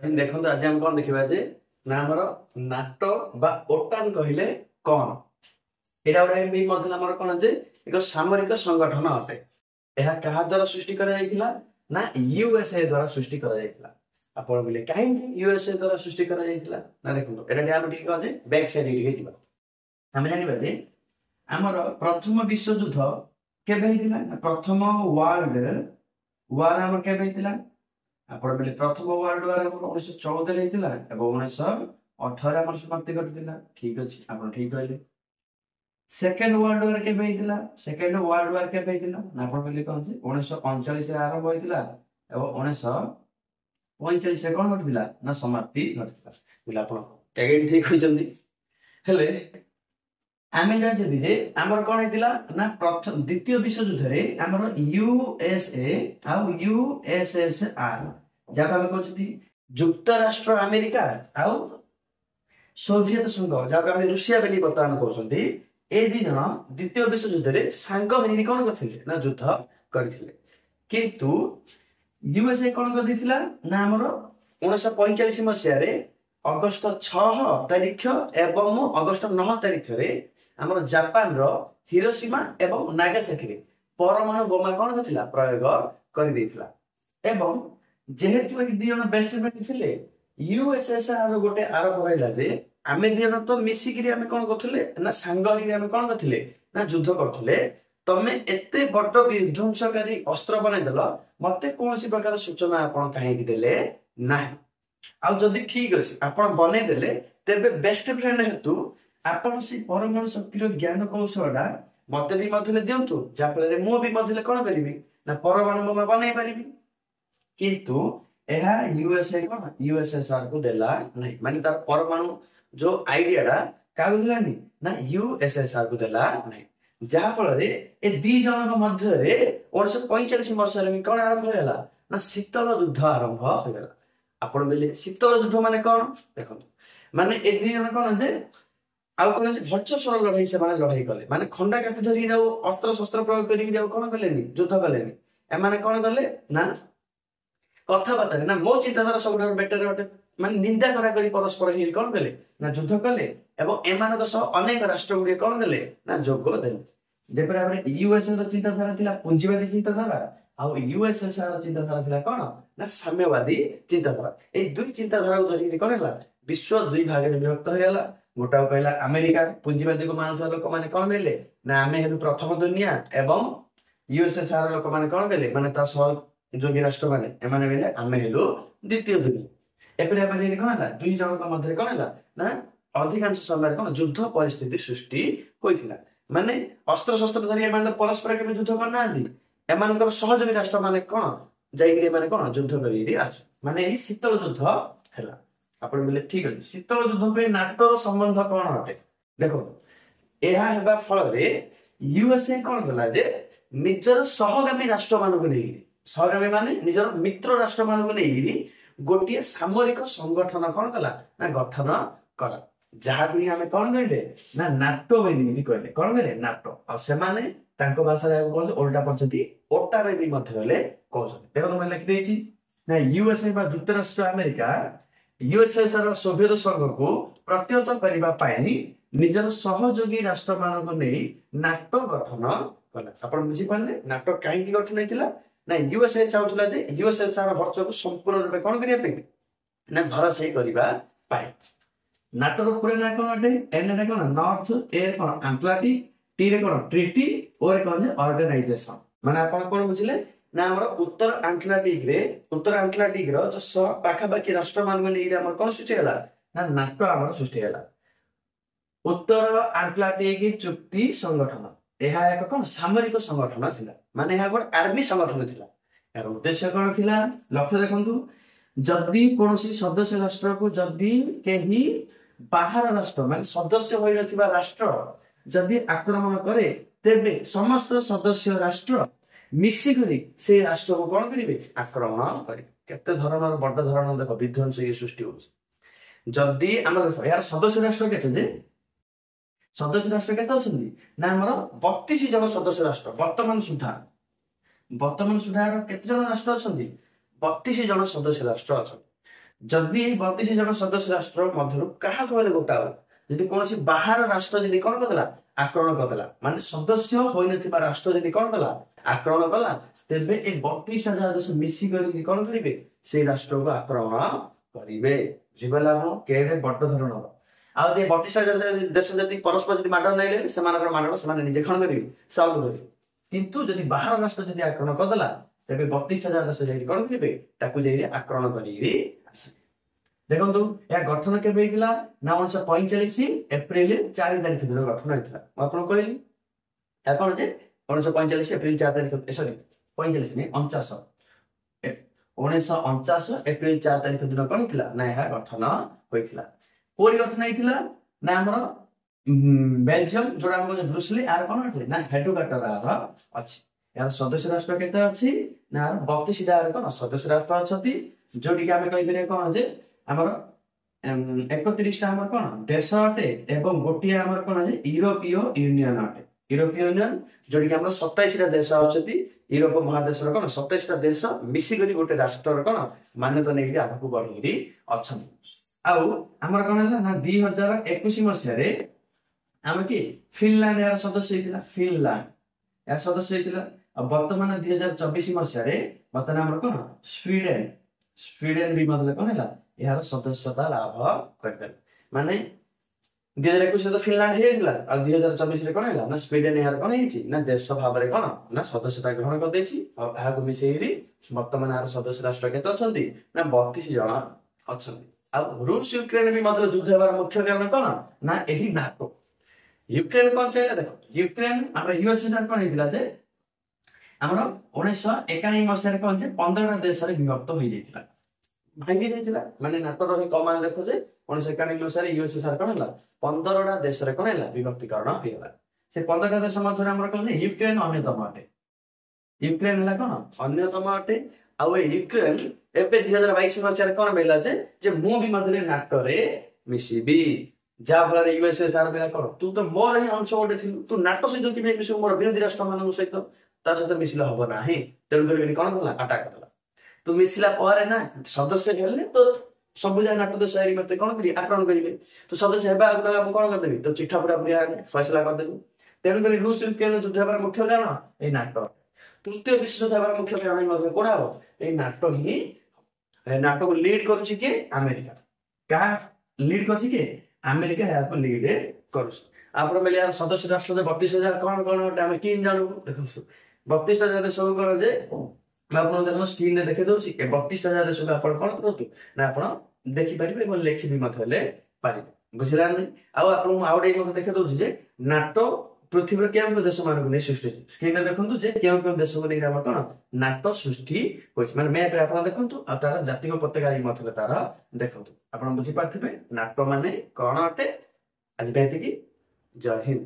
देखो आज आम कौन देखा जे ना आमर नाटो बा ओटान कहले कौन एटा गोटे आमर कौन जे एक सामरिक संगठन अटे। यह क्या द्वारा सृष्टि करा ना यूएसए द्वारा सृष्टि करा। आप बोले कहीं यूएसए द्वारा सृष्टि करा ना देखो एटा बैक साइड आम जानवा जे आमर प्रथम विश्व युद्ध केबे प्रथम वर्ल्ड वार आमर केबे आप प्रथम वर्ल्ड वार 1914 1918 आम समाप्ति घटी ठीक अच्छे आप ठीक कहले। सेकेंड वर्ल्ड वार केबे सेकेंड वर्ल्ड वार केबे ना आप कहले कौन 1939 आरंभ होता और 1945 कौन घटी ना समाप्ति घटी बोले आप ठीक होती हेले आम जानते जे आमर कौन होता ना प्रथम द्वितीय विश्व युद्ध में आमर यूएसए आउ यूएसएसआर जहाँ आम कहते युक्तराष्ट्र अमेरिका आउ सोवियत संघ जहाँ आम रूसिया बोली बर्तमान कहते ए दी जन द्वितीय विश्व युद्ध में सांग होगी कौन करते ना युद्ध करते किंतु यूएसए कौन कर ना आमर 1945 मसीह अगस्त 6 तारीख एवं अगस्त 9 तारीख रे आमर जापान रो हिरोशिमा एवं नागासाकी रे परमाणु बोमा कौन करथिला प्रयोग कर देथिला। एवं जेहेतु दी जन बेस्ट फ्रेंड थिले यूएसएसआर गोटे आरोप रहिला जे आमे दी जन तो मिसिकिरी आमे कौन करथले ना सांग होई आमे कौन करथले ना युद्ध करथले तमे एते बड्ड विध्वंसकारी अस्त्र बनै देलो मते कोनसी प्रकार सूचना आपण काहे कि देले नाही। आ जदि ठीक अच्छे आप बन देले तेरे बेस्ट फ्रेंड हेतु आपण से परमाणु शक्तिर ज्ञान कौशल मत भी मधे दिंतु जहाँफल मुझे कौन करी ना परमाणु बोमा बन पारि किंतु यह यूएसए कौन यूएसएसआर को देला नहीं माने तार परमाणु जो आइडिया क्या दिलानी ना यूएसएसआर को देला नहीं जहाँफल ए दी जन मध्य 1945 मसीह कौन आरंभ होगा ना शीतल युद्ध आरंभ होगा। आपण बोले शीतल युद्ध माने कौन देखो माने ए दी जन कौन जे आउ कौन वर्चस्वर लड़ाई से माने लड़ाई कले माने खंडा काति धरी अस्त्र शस्त्र प्रयोग करी कौन कलेनी युद्ध कलेनी एमाने कौन कले ना कथबार्ता ना मो चिंताधारा सब बेटर अटे माने निंदा करा करी परस्पर ही कौन कले ना युद्ध कले एवं एमानक सह अनेक राष्ट्र गुडी कौन देले ना जोग देले जेपरि आपण यूएसए रो चिंताधारा थिला पुंजीवादी चिंताधारा आउ यूएसएसआर चिंताधारा थिला कौन ना साम्यवादी चिंताधारा ए दुई चिंताधारा धरी कौन है विश्व दुई भाग में विभक्त होगा गोटा कहला अमेरिका पुंजीवादी को मानुवा लोक मैंने कौन कहले ना आम हेलु प्रथम दुनिया एवं यूएसएसआर लोक मैंने कौन कहले माने ता सहयोगी राष्ट्र माने एमाने बेले आम हेलु द्वितीय दुनिया एपरे एपरे कौन है दुई जनक मध्य कौन है ना अधिकांश समय कौन युद्ध परिस्थिति सृष्टि होइथिला माने अस्त्र शस्त्र धरी एमाने परस्पर के युद्ध करना एमानकर सहयोगी राष्ट्र माने कौन जाइए माने कौन युद्ध करी आस माने ई शीतल युद्ध हैला। आपण बोले ठीक अछि शीतल युद्ध पे नाटोर संबंध कौन अटे देखो एहा हेबा फल रे यूएसए कौन कला जे निजर सहगामी राष्ट्र मानक नै सहगामी माने निजर मित्र राष्ट्र मानक नै गोटे सामरिक संगठन कौन कला ना गठन कला जहाँ भी आमे कौन कहले ना नाटो बोली कहले कौन कहले नाटो आ से माने तांको भाषा कहले ओल्टा पछती ओटा रे भी मध्य होले कहछन देखो मैं लिखि देछि ना यूएसए बा युक्तराष्ट्र अमेरिका यूएसएसआर सोवियत संघ को प्रतिहत करने निजर सहयोगी राष्ट्र मानक नहीं नाटो गठन कला। आपण बुझी पारे नाटो कहीं गठन होता ना यूएसए चाहूला जे यूएसएसआर वर्ष को संपूर्ण रूप कौन करने ना धराशायी करने नाटोर पूरा ना कौन अटे एन रे कौन नॉर्थ ए कौन अटलांटिक टी रे कौन ट्रिटी ओ रे कौन ऑर्गेनाइजेशन माने आपण कौन बुझिले ना हमर उत्तर अटलांटिक रो जो पाखापाखी राष्ट्र मान ने हमर कौन सृष्टि होला ना नाटो हमर सृष्टि होला। उत्तर अटलांटिक चुक्ति संगठन एहा एक कौन सामरिक संगठन थिला माने एहा गोट आर्मी संगठन थिला यार उद्देश्य कौन थिला लक्ष्य देखंतु जदि कोनोसी सदस्य राष्ट्र को जदि केही बाहर राष्ट्र माने सदस्य होई नथिबा राष्ट्र जदि आक्रमण करे तेबे समस्त सदस्य राष्ट्र मिसिकरी से राष्ट्र को कौन करेंगे आक्रमण करेंगे केते धरणर बड़ धरण देख विध्वंस ये सृष्टि हो जदि यार सदस्य राष्ट्र केते सदस्य राष्ट्र केते अछंदी ना हमर 32 जन सदस्य राष्ट्र वर्तमान सुधा केते जन राष्ट्र अछंदी 32 जन सदस्य राष्ट्र अछंदी ଯଦି ଏଇ 32 ଜଣ ସଦସ୍ୟ ରାଷ୍ଟ୍ର ମଧ୍ୟରୁ କାହାକୁ ହେଲେ ଗୋଟାଏ ଯଦି କୌଣସି ବାହାର ରାଷ୍ଟ୍ର ଯଦି କଣ କରିଦେଲା ଆକ୍ରମଣ କରିଦେଲା ମାନେ ସଦସ୍ୟ ହୋଇନଥିବା ରାଷ୍ଟ୍ର ଯଦି କଣ କଲା ଆକ୍ରମଣ କଲା ତେବେ ଏ 32ଟା ଯାହା ଦେଶ ମିଶିକରି କଣ କରିବେ ସେଇ ରାଷ୍ଟ୍ରକୁ ଆକ୍ରମଣ କରିବେ ବୁଝିପାରିଲା ଆପଣ କେଡେ ବଡ ଧରଣର ଆଉ ଏ 32ଟା ଦେଶ ଯଦି ପରସ୍ପର ଯଦି ମାଡ ନେଲେ ସେମାନଙ୍କର ମାଡ ସେମାନେ ନିଜେ କଣ କରିବେ ସଲ୍ଭ କରିବେ କିନ୍ତୁ ଯଦି ବାହାର ରାଷ୍ଟ୍ର ଯଦି ଆକ୍ରମଣ କରିଦେଲା ତେବେ 32ଟା ଯାହା ଦେଶ ଯାଇକି କଣ କରିବେ ତାକୁ ଯାଇ ଆକ୍ରମଣ କରିକି ଆସିବେ ଦେଖନ୍ତୁ ଏହା ଗଠନ କେବେ ହେଇଥିଲା ନା 1945 ଏପ୍ରିଲ 4 ତାରିଖ ଦିନ ଗଠନ ହେଇଥିଲା ମୁଁ ଆପଣଙ୍କୁ କହିଲି ଏହା କଣ ଯେ 1945 ଏପ୍ରିଲ 4 ତାରିଖ ସରି 45 ନୁହେଁ 1949 ଏପ୍ରିଲ 4 ତାରିଖ ଦିନ କଣ ହେଇଥିଲା ନା ଏହା ଗଠନ ହୋଇଥିଲା କୋଉଠି ଗଠନ ହେଇଥିଲା ନା ଆମର ବେଲଜିୟମ ଯୋଉଟା ଆମେ କହୁଛେ ବ୍ରୁସେଲି ଆର କଣ ଅଛି ନା ହେଡକ୍ୱାର୍ଟର ଅଛି ଏହାର ସଦସ୍ୟ ରାଷ୍ଟ୍ର କେତେ ଅଛି ନା 32ଟା କଣ ସଦସ୍ୟ ରାଷ୍ଟ୍ର ଅଛନ୍ତି ଯୋଉଠିକି ଆମେ କହିପାରିବା କଣ ଯେ ଆମର 31ଟା ଆମର କଣ ଦେଶ ଅଟେ ଏବଂ ଗୋଟିଏ ଆମର କଣ ଯେ ୟୁରୋପୀୟ ୟୁନିୟନ ଅଟେ ୟୁରୋପୀୟ ୟୁନିୟନ ଯୋଉଠିକି ଆମର 27ଟା ଦେଶ ଅଛନ୍ତି ୟୁରୋପ ମହାଦେଶର କଣ 27ଟା ଦେଶ ମିଶିକରି ଗୋଟେ ରାଷ୍ଟ୍ରର କଣ ମାନ୍ୟତା ନେଇକି ଆଗକୁ ବଢିକିରି ଅଛନ୍ତି ଆଉ ଆମର କଣ ହେଲା ନା 2021 ମସିହାରେ ଆମେ କି ଫିନଲାଣ୍ଡ ଏହାର ସଦସ୍ୟ ହେଇଥିଲା ଫିନଲାଣ୍ଡ ଏହାର ସଦସ୍ୟ ହେଇଥିଲା ଆଉ ବର୍ତ୍ତମାନ 2024 ମସିହାରେ ବର୍ତ୍ତମାନ ଆମର କଣ ସ୍ୱିଡେନ ବି ମଧ୍ୟ କଣ ହେଲା ଏହାର ସଦସ୍ୟତା ଲାଭ କରିଦେଲା ମାନେ 2021 ତ ଫିନଲାଣ୍ଡ ହେଇଯାଇଥିଲା ଆଉ 2024 କଣ ହେଲା ନା ସ୍ୱିଡେନ ଏହାର କଣ ହେଇଛି ନା ଦେଶ ଭାବରେ କଣ ନା ସଦସ୍ୟତା ଗ୍ରହଣ କରିଦେଇଛି ଆଉ ଏହାକୁ ମିଶେଇକି ବର୍ତ୍ତମାନ ଏହାର ସଦସ୍ୟ ରାଷ୍ଟ୍ର କେତେ ଅଛନ୍ତି ନା 32 ଜଣ ଅଛନ୍ତି ଆଉ ରୁଷ ୟୁକ୍ରେନ ବି ମଧ୍ୟ ଯୁଦ୍ଧ ହେବାର ମୁଖ୍ୟ କାରଣ କଣ ନା ଏହି ନାଟୋ ୟୁକ୍ରେନ କଣ ଚାହିଁଲା ଦେଖ ୟୁକ୍ରେନ ଆମର ୟୁଏସଏ କଣ ହେଇଥିଲା ଯେ ଆମର 1991 ମସିହାରେ କଣ ଯେ 15ଟା ଦେଶରେ ବିଭକ୍ତ ହୋଇଯାଇଥିଲା ଭାଙ୍ଗି ଯାଇଥିଲା ମାନେ ନାଟୋର କମାଣ୍ଡ ଦେଖ ଯେ 1991 ମସିହାରେ ୟୁଏସଏ କଣ ହେଲା 15ଟା ଦେଶରେ କଣ ହେଲା ବିଭକ୍ତିକରଣ ହେଇଗଲା ସେ 15ଟା ଦେଶ ମଧ୍ୟରେ ଆମର କଣ ୟୁକ୍ରେନ ଅନ୍ୟତମ ଅଟେ ୟୁକ୍ରେନ ହେଲା କଣ ଅନ୍ୟତମ ଅଟେ ଆଉ ଏ ୟୁକ୍ରେନ ଏବେ 2022 ମସିହାରେ କଣ ମିଳିଲା ଯେ ମୁଁ ବି ମଧ୍ୟ ନାଟୋରେ ମିଶିବି ଯାହା ଫଳରେ ୟୁଏସଏ ତାର ମିଳିଲା କଣ ତୁ ତ ମୋର ହିଁ ଅଂଶ ଗୋଟେ ଥିଲୁ ତୁ ନାଟୋ ସହିତ କେମିତି ମିଶିବୁ ମୋର ବିରୋଧୀ ରାଷ୍ଟ୍ର ମାନଙ୍କ ସହିତ ତା ସହିତ ମିଶିଲେ ହବ ନାହିଁ ତେଣୁକରି କଣ କଲା ଆଟାକ କଲା ତୁ ମିଶିଲା ପରେ ନା ସଦସ୍ୟ ହେଲେ ତ ସବୁ ଯାକ ନାଟୋ ଦେଶ ମତେ କଣ କରିବେ ଆକ୍ରମଣ କରିବେ ତୁ ସଦସ୍ୟ ହେବା ଆଗରୁ ମୁଁ କଣ କରିଦେବି ତ ଚିଠା ପୁରା ଫଇସଲା କରିଦେବି ତେଣୁକରି ରୁଷ ୟୁକ୍ରେନ ଯୁଦ୍ଧ ହେବାର ମୁଖ୍ୟ କାରଣ ଏଇ ନାଟୋ ତୃତୀୟ ବିଶ୍ୱଯୁଦ୍ଧ ହେବାର ମୁଖ୍ୟ କାରଣ କୋଉଟା ହବ ଏଇ ନାଟୋ ହିଁ ନାଟୋକୁ ଲିଡ୍ କରୁଛି କିଏ ଆମେରିକା କାହା ଲିଡ୍ କରୁଛି କିଏ ଆମେରିକା ଏହାକୁ ଲିଡ୍ କରୁଛି ଆପଣ କହିଲେ ଏହାର ସଦସ୍ୟ ରାଷ୍ଟ୍ର 32,000 କଣ କଣ ଗୋଟେ ଆମେ କେମିତି ଜାଣିବୁ ଦେଖନ୍ତୁ 32ଟା ଯାହା ଦେଶକୁ କଣ ଯେ ଆପଣଙ୍କୁ ଦେଖନ୍ତୁ ସ୍କ୍ରିନରେ ଦେଖେଇ ଦଉଛି ଏ 32ଟା ଯାହା ଦେଶକୁ ଆପଣ କଣ କରନ୍ତୁ ନା ଆପଣ ଦେଖିପାରିବେ ଏବଂ ଲେଖିବି ମଧ୍ୟ ହେଲେ ପାରିବେ ବୁଝିଲା ନାହିଁ ଆଉ ଆପଣଙ୍କୁ ଆଉ ଗୋଟେ ମଧ୍ୟ ଦେଖେଇ ଦଉଛି ଯେ ନାଟୋ ପୃଥିବୀର କେଉଁ ଦେଶ ମାନଙ୍କୁ ନେଇ ସୃଷ୍ଟି ହେଇଛି ସ୍କ୍ରିନରେ ଦେଖନ୍ତୁ ଯେ କେଉଁ କେଉଁ ଦେଶକୁ ନେଇ ଆମର କଣ ନାଟୋ ସୃଷ୍ଟି ହୋଇଛି ମାନେ ମ୍ୟାପରେ ଆପଣ ଦେଖନ୍ତୁ ଆଉ ତାର ଜାତୀୟ ପତାକା ମଧ୍ୟ ତାର ଦେଖନ୍ତୁ ଆପଣ ବୁଝିପାରିଥିବେ ନାଟୋ ମାନେ କଣ ଅଟେ ଆଜି ପାଇଁ ଏତିକି ଜୟ ହିନ୍ଦ।